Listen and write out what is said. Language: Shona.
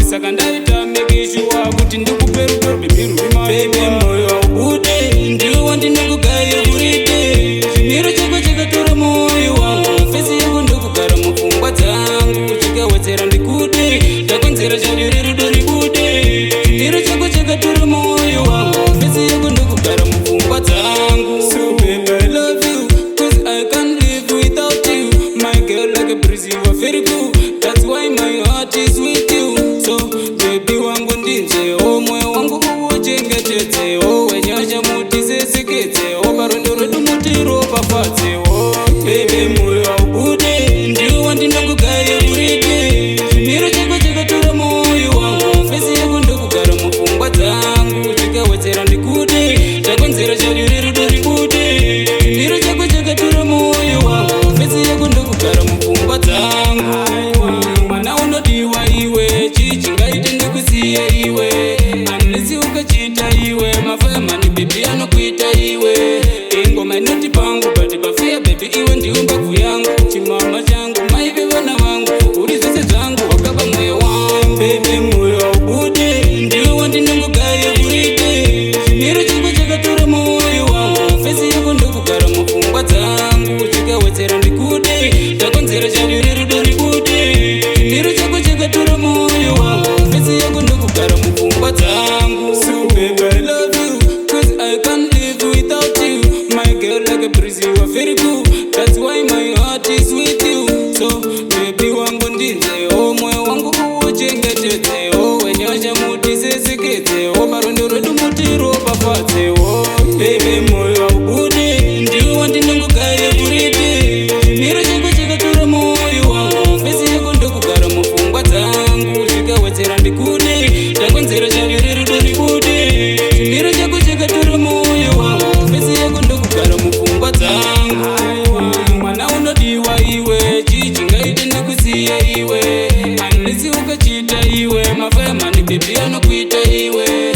saka ndaita make sure kuti ndikupe rudo baby ruri baby moyo ubude ndiwe wandinokugaya urite chimiro chako chakatora moyo wangu fesi yako ndokugara mupfungwa dzangu chikawedzera ndikude ndakonzera charire rudo ribude chimiro chako chakatora moyo wangu fesi yako ndokugara mupfungwa dzangu. So baby I love you cause I can't live without you. My girl like a breeze you are very cool. That's why my heart is with you. So baby wangu ndinzewo moyo wangu uwochengetedzewo wenyasha mutiseseketsewo parundo rwedu mutiro pafadzewo baby moyo aubude ndiwe wandinokugaya urite chimiro chako chakatora moyo wangu fesi yako ndokugara mupfungwa dzangu chikawedzera ndikude ndakonzera charire rudo ribude chimiro chako chakatora moyo wangu fesi yako ndokugara mupfungwa dzangu. Mwana unodiwa iwe chichingaite ndikusiye iwe anesi ukachita iwe mafayamani bebi anokuita iwe ingoma inoti pangu bati pafia bebi iwe ndiwe mbabvu yangu chimama changu maive vana vangu uri zvese zvangu wakaba mwoyo wangu bebi moyo aubude ndiwe wandinongogaya urite chimiro chako chakatora moyo wangu fesi yako ndokugara mupfungwa dzangu chikawedzera ndikude ndakonzera charire rudo ribude chimiro chako chakatora moyo wangu fesi yako ndokugara mupfungwa dzangu. So baby I love you cause I can't live without you. My girl like a breeze you are very cool. That's why my heart is with you. So baby wangu ndinzewo moyo wangu uwochengetedzewo wenyasha mutiseseketsewo parundo rwedu mutiro pafadzewo baby moyo aubude ndiwe wandinongogaya urite chimiro chako chakatora moyo wangu fesi yako ndokugara mupfungwa dzangu chikawedzera ndikude ndakonzera charire rudo ribude chimiro chako chakatora moyo wangu fesi yako ndokugara mupfungwa dzangu. Mwana unodiwa iwe chichingaite ndikusiye iwe anesi ukachita iwe mafayamani bebi anokuita iwe